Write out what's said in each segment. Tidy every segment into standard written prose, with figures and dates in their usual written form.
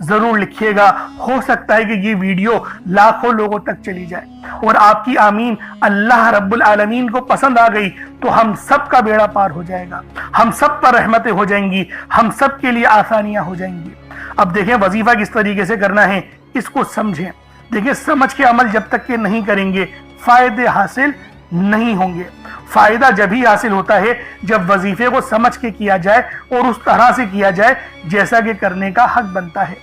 ضرور لکھیے گا، ہو سکتا ہے کہ یہ ویڈیو لاکھوں لوگوں تک چلی جائے اور آپ کی آمین اللہ رب العالمین کو پسند آ گئی تو ہم سب کا بیڑا پار ہو جائے گا، ہم سب پر رحمتیں ہو جائیں گی، ہم سب کے لیے آسانیاں ہو جائیں گی۔ اب دیکھیں وظیفہ کس طریقے سے کرنا ہے، اس کو سمجھیں۔ دیکھیں سمجھ کے عمل جب تک کہ نہیں کریں گے فائدے حاصل نہیں ہوں گے۔ فائدہ جب ہی حاصل ہوتا ہے جب وظیفے کو سمجھ کے کیا جائے اور اس طرح سے کیا جائے جیسا کہ کرنے کا حق بنتا ہے۔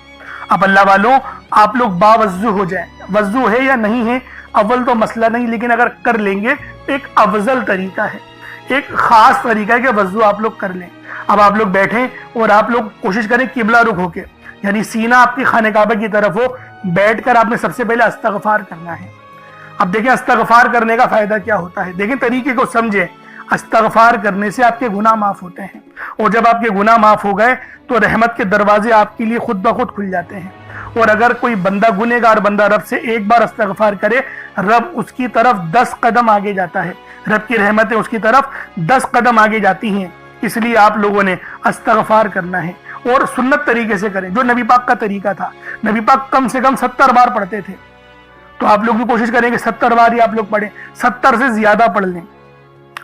اب اللہ والوں آپ لوگ باوضو ہو جائیں، وضو ہے یا نہیں ہے اول تو مسئلہ نہیں، لیکن اگر کر لیں گے ایک افضل طریقہ ہے، ایک خاص طریقہ ہے کہ وضو آپ لوگ کر لیں۔ اب آپ لوگ بیٹھیں اور آپ لوگ کوشش کریں قبلہ رخ ہو کے، یعنی سینہ آپ کی خانہ کعبہ کی طرف ہو، بیٹھ کر آپ نے سب سے پہلے استغفار کرنا ہے۔ اب دیکھیں استغفار کرنے کا فائدہ کیا ہوتا ہے، دیکھیں طریقے کو سمجھیں۔ استغفار کرنے سے آپ کے گناہ معاف ہوتے ہیں، اور جب آپ کے گناہ معاف ہو گئے تو رحمت کے دروازے آپ کے لیے خود بخود کھل جاتے ہیں۔ اور اگر کوئی بندہ گنہگار بندہ رب سے ایک بار استغفار کرے، رب اس کی طرف 10 قدم آگے جاتا ہے، رب کی رحمتیں اس کی طرف 10 قدم آگے جاتی ہیں۔ اس لیے آپ لوگوں نے استغفار کرنا ہے اور سنت طریقے سے کریں، جو نبی پاک کا طریقہ تھا۔ نبی پاک کم سے کم 70 بار پڑھتے تھے، تو آپ لوگ بھی کوشش کریں کہ 70 بار ہی آپ لوگ پڑھیں، 70 سے زیادہ پڑھ لیں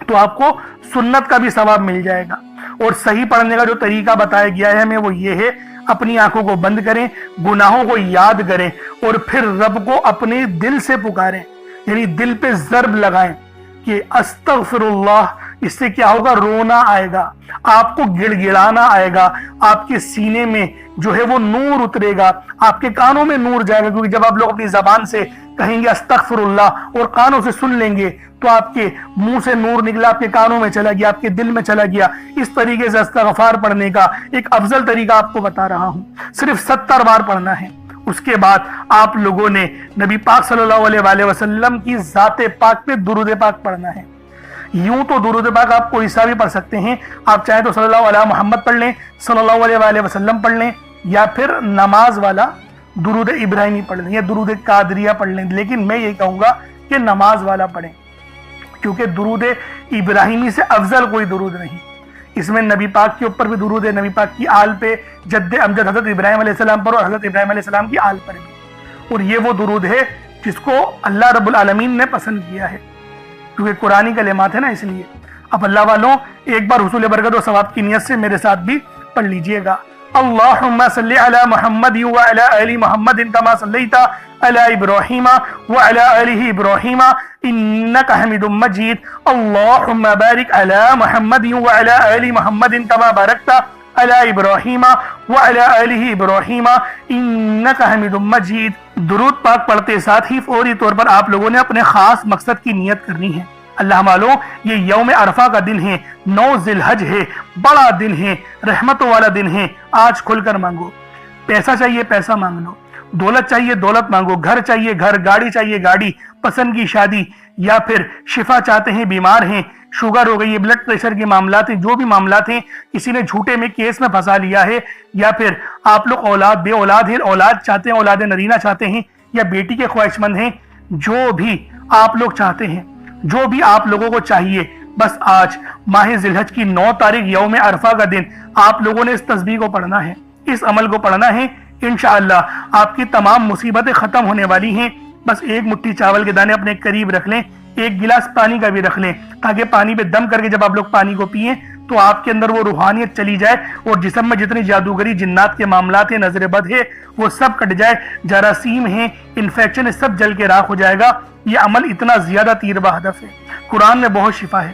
تو آپ کو سنت کا بھی ثواب مل جائے گا۔ اور صحیح پڑھنے کا جو طریقہ بتایا گیا ہے ہمیں وہ یہ ہے، اپنی آنکھوں کو بند کریں، گناہوں کو یاد کریں اور پھر رب کو اپنے دل سے پکاریں، یعنی دل پہ ضرب لگائیں کہ استغفر اللہ۔ اس سے کیا ہوگا، رونا آئے گا، آپ کو گڑ گڑانا آئے گا، آپ کے سینے میں جو ہے وہ نور اترے گا، آپ کے کانوں میں نور جائے گا، کیونکہ جب آپ لوگ اپنی زبان سے کہیں گے استغفر اللہ اور کانوں سے سن لیں گے تو آپ کے منہ سے نور نکلا، آپ کے کانوں میں چلا گیا، آپ کے دل میں چلا گیا۔ اس طریقے سے استغفار پڑھنے کا ایک افضل طریقہ آپ کو بتا رہا ہوں، صرف 70 بار پڑھنا ہے۔ اس کے بعد آپ لوگوں نے نبی پاک صلی اللہ علیہ وآلہ وسلم کی ذات پاک پہ درود پاک پڑھنا ہے۔ یوں تو درود پاک آپ کوئی سا بھی پڑھ سکتے ہیں، آپ چاہیں تو صلی اللہ علیہ محمد پڑھ لیں، صلی اللہ علیہ وآلہ وسلم پڑھ لیں، یا پھر نماز والا درود ابراہیمی پڑھ لیں یا درود قادریہ پڑھ لیں، لیکن میں یہ کہوں گا کہ نماز والا پڑھیں، کیونکہ درود ابراہیمی سے افضل کوئی درود نہیں۔ اس میں نبی پاک کے اوپر بھی درود ہے، نبی پاک کی آل پہ، جد امجد حضرت ابراہیم علیہ السلام پر اور حضرت ابراہیم علیہ السلام کی آل پر بھی، اور یہ وہ درود ہے جس کو اللہ رب العالمین نے پسند کیا ہے، کیونکہ قرآنی کلمات ہے نا، اس لیے۔ اب اللہ والوں ایک بار حصول برکت و ثواب کی نیت سے میرے ساتھ بھی پڑھ لیجئے گا۔ اللہم صلی علی محمد وعلی آل محمد کما صلیت علی ابراہیم وعلی آل ابراہیم انک حمید مجید۔ اللہم بارک علی محمد وعلی آل محمد کما بارکت علی ابراہیم وعلی آل ابراہیم انک حمید مجید۔ درود پاک پڑھتے ساتھ ہی فوری طور پر آپ لوگوں نے اپنے خاص مقصد کی نیت کرنی ہے۔ اللہ والوں یہ یوم عرفہ کا دن ہے، 9 ذی الحج ہے، بڑا دن ہے، رحمتوں والا دن ہے۔ آج کھل کر مانگو، پیسہ چاہیے پیسہ مانگ لو، دولت چاہیے دولت مانگو، گھر چاہیے گھر، گاڑی چاہیے گاڑی، پسند کی شادی، یا پھر شفا چاہتے ہیں، بیمار ہیں، شوگر ہو گئی ہے، بلڈ پریشر کے معاملات ہیں، جو بھی معاملات ہیں، کسی نے جھوٹے میں کیس میں پھنسا لیا ہے، یا پھر آپ لوگ اولاد بے اولاد ہیں، اولاد چاہتے ہیں، اولاد نرینہ چاہتے ہیں، یا بیٹی کے خواہش مند ہیں، جو بھی آپ لوگ چاہتے ہیں، جو بھی آپ لوگوں کو چاہیے، بس آج ماہ ذی الحج کی 9 تاریخ یوم عرفہ کا دن آپ لوگوں نے اس تسبیح کو پڑھنا ہے، اس عمل کو پڑھنا ہے۔ انشاءاللہ آپ کی تمام مصیبتیں ختم ہونے والی ہیں۔ بس ایک مٹھی چاول کے دانے اپنے قریب رکھ لیں، ایک گلاس پانی کا بھی رکھ لیں، تاکہ پانی پہ دم کر کے جب آپ لوگ پانی کو پئیں تو آپ کے اندر وہ روحانیت چلی جائے اور جسم میں جتنی جادوگری جنات کے معاملات ہیں، نظر بد ہے، وہ سب کٹ جائے، جراثیم ہیں، انفیکشن ہے، سب جل کے راکھ ہو جائے گا۔ یہ عمل اتنا زیادہ تیر بہ ہدف ہے، قرآن میں بہت شفا ہے۔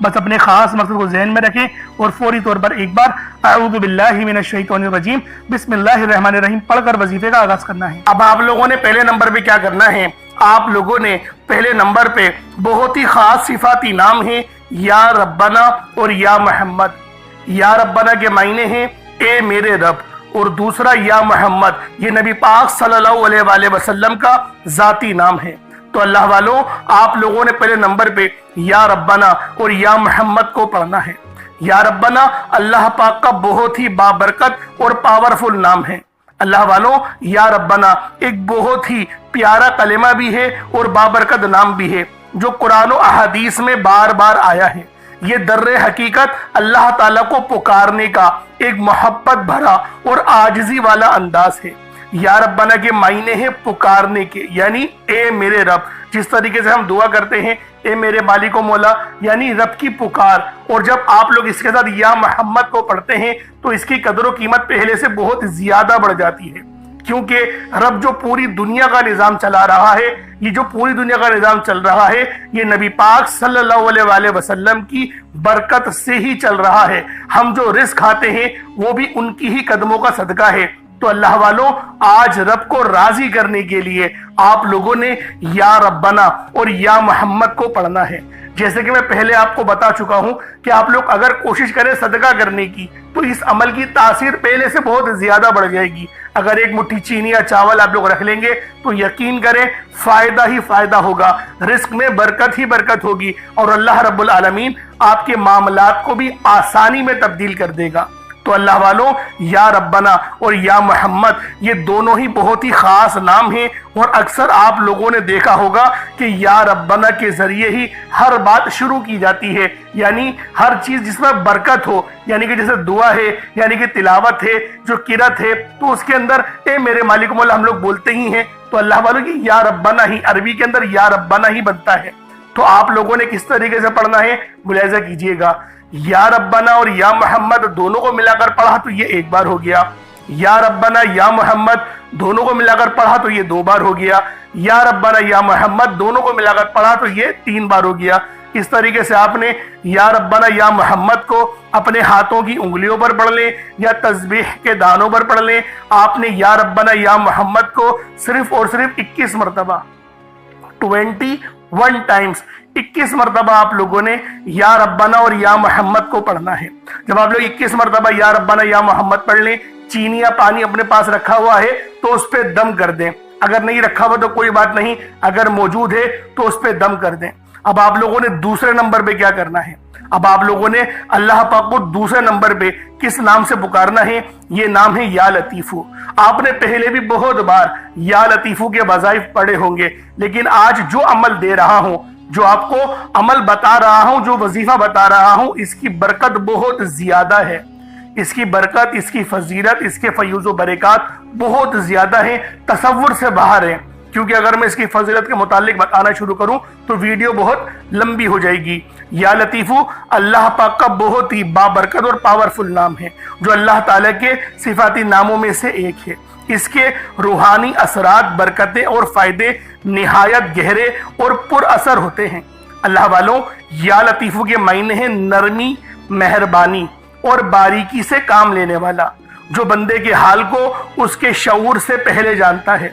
بس اپنے خاص مقصد کو ذہن میں رکھیں اور فوری طور پر ایک بار اعوذ باللہ من الشیطان الرجیم بسم اللہ الرحمن الرحیم پڑھ کر وظیفے کا آغاز کرنا ہے۔ اب آپ لوگوں نے پہلے نمبر پہ کیا کرنا ہے، آپ لوگوں نے پہلے نمبر پہ بہت ہی خاص صفاتی نام ہیں، یا ربنا اور یا محمد۔ یا ربنا کے معنی ہیں اے میرے رب، اور دوسرا یا محمد، یہ نبی پاک صلی اللہ علیہ وآلہ وسلم کا ذاتی نام ہے۔ تو اللہ والوں آپ لوگوں نے پہلے نمبر پہ یا ربنا اور یا محمد کو پڑھنا ہے۔ یا ربنا اللہ پاک کا بہت ہی بابرکت اور پاورفل نام ہے۔ اللہ والوں یا ربنا ایک بہت ہی پیارا کلمہ بھی ہے اور بابرکت نام بھی ہے، جو قرآن و احادیث میں بار بار آیا ہے۔ یہ در حقیقت اللہ تعالیٰ کو پکارنے کا ایک محبت بھرا اور عاجزی والا انداز ہے۔ یا ربنا کے معنی ہے پکارنے کے، یعنی اے میرے رب، جس طریقے سے ہم دعا کرتے ہیں اے میرے مالک و مولا، یعنی رب کی پکار۔ اور جب آپ لوگ اس کے ساتھ یا محمد کو پڑھتے ہیں تو اس کی قدر و قیمت پہلے سے بہت زیادہ بڑھ جاتی ہے، کیونکہ رب جو پوری دنیا کا نظام چلا رہا ہے، یہ جو پوری دنیا کا نظام چل رہا ہے، یہ نبی پاک صلی اللہ علیہ وآلہ وسلم کی برکت سے ہی چل رہا ہے۔ ہم جو رزق کھاتے ہیں وہ بھی ان کی ہی قدموں کا صدقہ ہے۔ تو اللہ والوں، آج رب کو راضی کرنے کے لیے آپ لوگوں نے یا ربنا اور یا محمد کو پڑھنا ہے۔ جیسے کہ میں پہلے آپ کو بتا چکا ہوں کہ آپ لوگ اگر کوشش کریں صدقہ کرنے کی تو اس عمل کی تاثیر پہلے سے بہت زیادہ بڑھ جائے گی۔ اگر ایک مٹھی چینی یا چاول آپ لوگ رکھ لیں گے تو یقین کریں فائدہ ہی فائدہ ہوگا، رزق میں برکت ہی برکت ہوگی، اور اللہ رب العالمین آپ کے معاملات کو بھی آسانی میں تبدیل کر دے گا۔ تو اللہ والوں، یا ربنا اور یا محمد یہ دونوں ہی بہت ہی خاص نام ہیں، اور اکثر آپ لوگوں نے دیکھا ہوگا کہ یا ربنا کے ذریعے ہی ہر بات شروع کی جاتی ہے، یعنی ہر چیز جس میں برکت ہو، یعنی کہ جیسے دعا ہے، یعنی کہ تلاوت ہے، جو قرات ہے، تو اس کے اندر اے میرے مالک مولا ہم لوگ بولتے ہی ہیں۔ تو اللہ والوں کی یا ربنا ہی عربی کے اندر یا ربنا ہی بنتا ہے۔ تو آپ لوگوں نے کس طریقے سے پڑھنا ہے ملاحظہ کیجئے گا۔ یا ربنا اور یا محمد دونوں کو ملا کر پڑھا تو یہ ایک بار ہو گیا، یا ربنا یا محمد دونوں کو ملا کر پڑھا تو یہ دو بار ہو گیا، یا ربنا یا محمد دونوں کو ملا کر پڑھا تو یہ تین بار ہو گیا۔ اس طریقے سے آپ نے یا ربنا یا محمد کو اپنے ہاتھوں کی انگلیوں پر پڑھ لیں یا تسبیح کے دانوں پر پڑھ لیں۔ آپ نے یا ربنا یا محمد کو صرف اور صرف 21 مرتبہ 21 ٹائمز 21 مرتبہ آپ لوگوں نے یا ربنا اور یا محمد کو پڑھنا ہے۔ جب آپ لوگ 21 مرتبہ یا ربنا یا محمد پڑھ لیں، چینی یا پانی اپنے پاس رکھا ہوا ہے تو اس پہ دم کر دیں، اگر نہیں رکھا ہوا تو کوئی بات نہیں، اگر موجود ہے تو اس پہ دم کر دیں۔ اب آپ لوگوں نے دوسرے نمبر پہ کیا کرنا ہے؟ اب آپ لوگوں نے اللہ پاک کو دوسرے نمبر پہ کس نام سے پکارنا ہے؟ یہ نام ہے یا لطیفو۔ آپ نے پہلے بھی بہت بار یا لطیفو کے وظائف پڑھے ہوں گے، لیکن آج جو عمل دے رہا ہوں، جو آپ کو عمل بتا رہا ہوں، جو وظیفہ بتا رہا ہوں، اس کی برکت بہت زیادہ ہے، اس کی برکت، اس کی فضیلت، اس کے فیوز و برکات بہت زیادہ ہیں، تصور سے باہر ہیں۔ کیونکہ اگر میں اس کی فضیلت کے متعلق بتانا شروع کروں تو ویڈیو بہت لمبی ہو جائے گی۔ یا لطیفو اللہ پاک کا بہت ہی بابرکت اور پاورفل نام ہے، جو اللہ تعالیٰ کے صفاتی ناموں میں سے ایک ہے۔ اس کے روحانی اثرات، برکتیں اور فائدے نہایت گہرے اور پر اثر ہوتے ہیں۔ اللہ والوں، یا لطیفو کے معنی ہیں نرمی، مہربانی اور باریکی سے کام لینے والا، جو بندے کے حال کو اس کے شعور سے پہلے جانتا ہے،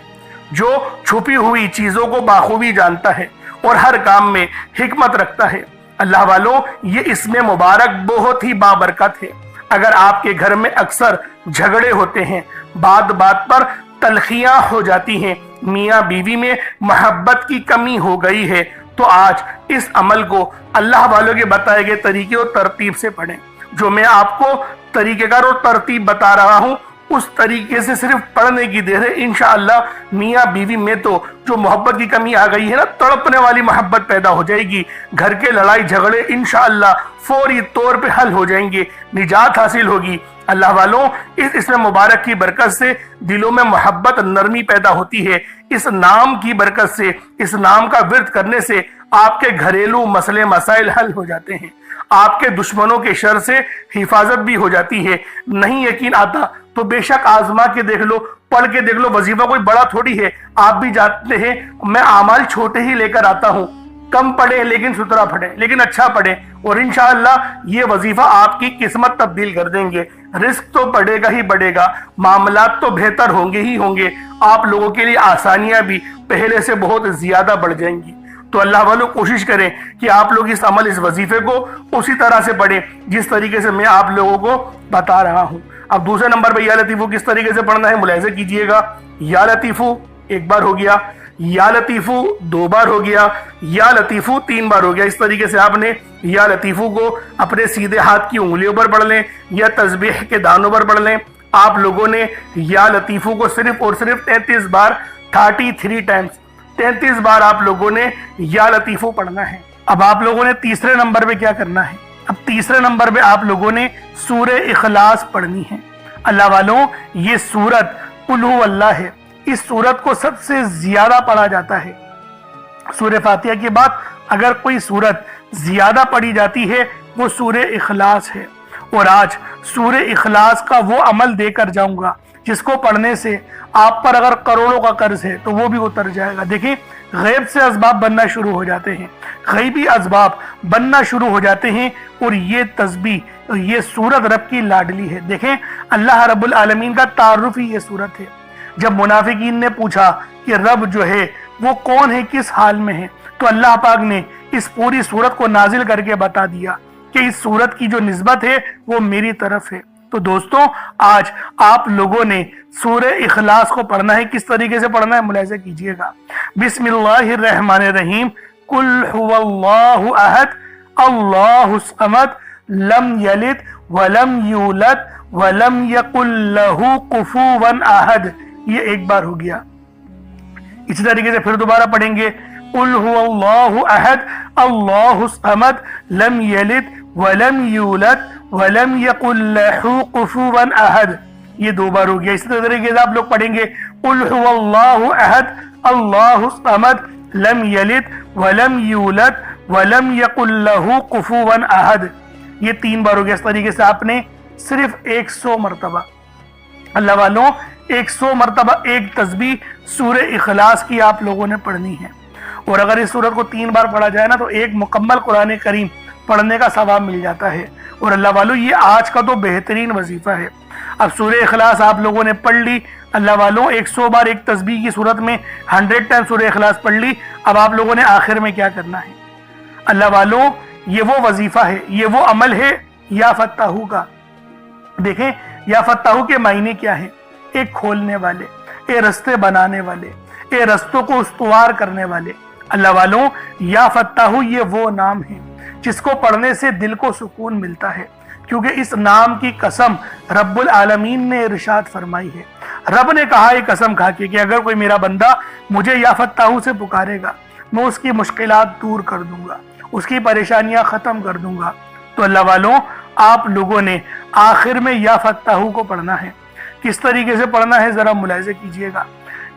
جو چھپی ہوئی چیزوں کو بخوبی جانتا ہے اور ہر کام میں حکمت رکھتا ہے۔ اللہ والوں، یہ اسم مبارک بہت ہی بابرکت ہے۔ اگر آپ کے گھر میں اکثر جھگڑے ہوتے ہیں، بات بات پر تلخیاں ہو جاتی ہیں، میاں بیوی میں محبت کی کمی ہو گئی ہے، تو آج اس عمل کو اللہ والوں کے بتائے گئے طریقے اور ترتیب سے پڑھیں۔ جو میں آپ کو طریقہ کار اور ترتیب بتا رہا ہوں، اس طریقے سے صرف پڑھنے کی دیر ہے۔ انشاءاللہ میاں بیوی میں تو جو محبت کی کمی آ گئی ہے نا، تڑپنے والی محبت پیدا ہو جائے گی، گھر کے لڑائی جھگڑے انشاءاللہ فوری طور پہ حل ہو جائیں گے، نجات حاصل ہوگی۔ اللہ والوں، اس اسم مبارک کی برکت سے دلوں میں محبت، نرمی پیدا ہوتی ہے۔ اس نام کی برکت سے، اس نام کا ورد کرنے سے آپ کے گھریلو مسئلے مسائل حل ہو جاتے ہیں، آپ کے دشمنوں کے شر سے حفاظت بھی ہو جاتی ہے۔ نہیں یقین آتا تو بے شک آزما کے دیکھ لو، پڑھ کے دیکھ لو، وظیفہ کوئی بڑا تھوڑی ہے۔ آپ بھی جانتے ہیں میں اعمال چھوٹے ہی لے کر آتا ہوں، کم پڑھیں لیکن ستھرا پڑھیں، لیکن اچھا پڑھیں، اور انشاءاللہ یہ وظیفہ آپ کی قسمت تبدیل کر دیں گے۔ رزق تو بڑھے گا ہی بڑھے گا، معاملات تو بہتر ہوں گے ہی ہوں گے، آپ لوگوں کے لیے آسانیاں بھی پہلے سے بہت زیادہ بڑھ جائیں گی۔ تو اللہ والوں، کوشش کریں کہ آپ لوگ اس عمل، اس وظیفے کو اسی طرح سے پڑھیں جس طریقے سے میں آپ لوگوں کو بتا رہا ہوں۔ اب دوسرے نمبر پہ یا لطیفو کس طریقے سے پڑھنا ہے ملاحظہ کیجئے گا۔ یا لطیفو ایک بار ہو گیا، یا لطیفو دو بار ہو گیا، یا لطیفو تین بار ہو گیا۔ اس طریقے سے آپ نے یا لطیفو کو اپنے سیدھے ہاتھ کی انگلیوں پر پڑھ لیں یا تسبیح کے دانوں پر پڑھ لیں۔ آپ لوگوں نے یا لطیفو کو صرف اور صرف 33 بار 33 ٹائمز 33 بار آپ لوگوں نے یا لطیفو پڑھنا ہے۔ اب آپ لوگوں نے تیسرے نمبر پہ کیا کرنا ہے؟ اب تیسرے نمبر پہ آپ لوگوں نے سورہ اخلاص پڑھنی ہے۔ اللہ والوں، یہ سورت قل هو اللہ ہے، اس سورت کو سب سے زیادہ پڑھا جاتا ہے۔ سورہ فاتحہ کے بعد اگر کوئی سورت زیادہ پڑھی جاتی ہے وہ سورہ اخلاص ہے، اور آج سورہ اخلاص کا وہ عمل دے کر جاؤں گا جس کو پڑھنے سے آپ پر اگر کروڑوں کا قرض ہے تو وہ بھی اتر جائے گا۔ دیکھیں، غیب سے اسباب بننا شروع ہو جاتے ہیں، غیبی اسباب بننا شروع ہو جاتے ہیں، اور یہ تسبیح، یہ سورت رب کی لاڈلی ہے۔ دیکھیں، اللہ رب العالمین کا تعارف ہی یہ سورت ہے۔ جب منافقین نے پوچھا کہ رب جو ہے وہ کون ہے، کس حال میں ہے، تو اللہ پاک نے اس پوری سورت کو نازل کر کے بتا دیا کہ اس سورت کی جو نسبت ہے وہ میری طرف ہے۔ تو دوستوں، آج آپ لوگوں نے سورہ اخلاص کو پڑھنا ہے۔ کس طریقے سے پڑھنا ہے ملاحظہ کیجئے گا۔ بسم اللہ الرحمن الرحیم، قل هو اللہ احد اللہ الصمد لم یلد ولم یولد ولم یکن لہ کفوا احد۔ یہ ایک بار ہو گیا۔ اسی طریقے سے پھر دوبارہ پڑھیں گے، قل هو اللہ احد اللہ الصمد لم یلد ولم یولد ولم یکن لہ کفوا احد۔ یہ دو بار ہو گیا۔ اسی طریقے سے آپ لوگ پڑھیں گے، قل هو اللہ احد اللہ الصمد لم یلد ولم یولد ولم یکن لہ کفوا احد۔ یہ تین بار ہو گیا۔ اس طریقے سے آپ نے صرف 100 مرتبہ، اللہ والوں، 100 مرتبہ ایک تسبیح سورہ اخلاص کی آپ لوگوں نے پڑھنی ہے۔ اور اگر اس سورت کو 3 بار پڑھا جائے نا تو ایک مکمل قرآن کریم پڑھنے کا ثواب مل جاتا ہے۔ اور اللہ والوں، یہ آج کا تو بہترین وظیفہ ہے۔ اب سورہ اخلاص آپ لوگوں نے پڑھ لی، اللہ والوں 100 بار ایک تسبیح کی صورت میں 100 ٹائم سورہ اخلاص پڑھ لی۔ اب آپ لوگوں نے آخر میں کیا کرنا ہے؟ اللہ والوں، یہ وہ وظیفہ ہے، یہ وہ عمل ہے یا فتاحو کا۔ دیکھیں، یا فتاحو کے معنی کیا ہے؟ ایک کھولنے والے، اے رستے بنانے والے، اے رستوں کو استوار کرنے والے۔ اللہ والوں، یا فتاحو یہ وہ نام ہے جس کو پڑھنے سے دل کو سکون ملتا ہے، کیونکہ اس نام کی قسم رب العالمین نے ارشاد فرمائی ہے۔ رب نے کہا ہے قسم کھا کے کہ اگر کوئی میرا بندہ مجھے یا فتاحو سے پکارے گا، میں اس کی مشکلات دور کر دوں گا، اس کی پریشانیاں ختم کر دوں گا۔ تو اللہ والوں، آپ لوگوں نے آخر میں یا فتاحو کو پڑھنا ہے۔ کس طریقے سے پڑھنا ہے ذرا ملاحظہ کیجئے گا۔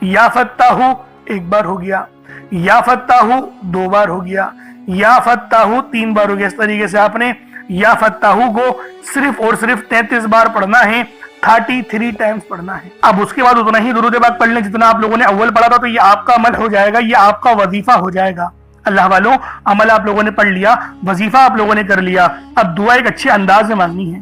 یا فتاحو ایک بار ہو گیا، یا فتاحو 2 بار ہو گیا، یا فتاحو 3 بار ہو گیا۔ اس طریقے سے آپ نے یا فتاحو کو صرف اور صرف 33 بار پڑھنا ہے، 33 ٹائمز پڑھنا ہے۔ اب اس کے بعد اتنا ہی درود پاک پڑھ لیں جتنا آپ لوگوں نے اول پڑھا تھا، تو یہ آپ کا عمل ہو جائے گا، یہ آپ کا وظیفہ ہو جائے گا۔ اللہ والوں، عمل آپ لوگوں نے پڑھ لیا، وظیفہ آپ لوگوں نے کر لیا۔ اب دعا ایک اچھے انداز میں مانگنی ہے۔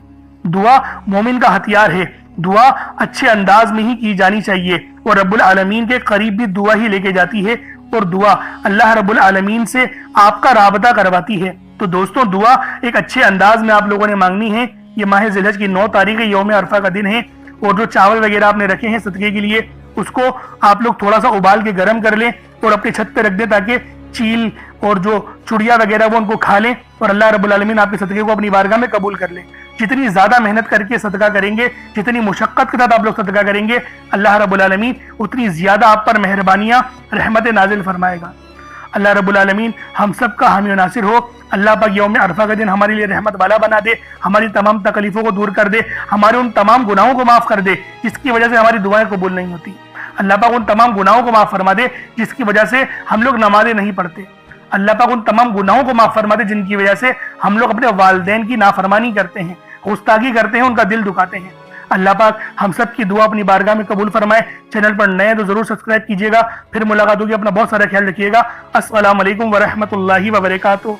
دعا مومن کا ہتھیار ہے، دعا اچھے انداز میں ہی کی جانی چاہیے، اور رب العالمین کے قریب بھی دعا ہی لے کے جاتی ہے، اور دعا اللہ رب العالمین سے آپ کا رابطہ کرواتی ہے۔ تو دوستوں، دعا ایک اچھے انداز میں آپ لوگوں نے مانگنی ہے۔ یہ ماہ ذی الحج کی 9 تاریخ یوم عرفہ کا دن ہے، اور جو چاول وغیرہ آپ نے رکھے ہیں صدقے کے لیے، اس کو آپ لوگ تھوڑا سا ابال کے گرم کر لیں اور اپنی چھت پہ رکھ دیں، تاکہ چیل اور جو چڑیا وغیرہ وہ ان کو کھا لیں، اور اللہ رب العالمین آپ کے صدقے کو اپنی بارگاہ میں قبول کر لیں۔ جتنی زیادہ محنت کر کے صدقہ کریں گے، جتنی مشقت کے ساتھ آپ لوگ صدقہ کریں گے، اللہ رب العالمین اتنی زیادہ آپ پر مہربانیاں، رحمت نازل فرمائے گا۔ اللہ رب العالمین ہم سب کا حامی و ناصر ہو۔ اللہ پاک یوم عرفہ کا دن ہمارے لیے رحمت والا بنا دے، ہماری تمام تکلیفوں کو دور کر دے، ہمارے ان تمام گناہوں کو معاف کر دے جس کی وجہ سے ہماری دعائیں قبول نہیں ہوتی۔ اللہ پاک ان تمام گناہوں کو معاف فرما دے جس کی وجہ سے ہم لوگ نمازیں نہیں پڑھتے۔ اللہ پاک ان تمام گناہوں کو معاف فرما دے جن کی وجہ سے ہم لوگ اپنے والدین کی نافرمانی کرتے ہیں، گستاخی کرتے ہیں، ان کا دل دکھاتے ہیں۔ اللہ پاک ہم سب کی دعا اپنی بارگاہ میں قبول فرمائے۔ چینل پر نئے تو ضرور سبسکرائب کیجئے گا۔ پھر ملاقات ہوگی، اپنا بہت سارا خیال رکھیے گا۔ السلام علیکم ورحمۃ اللہ وبرکاتہ۔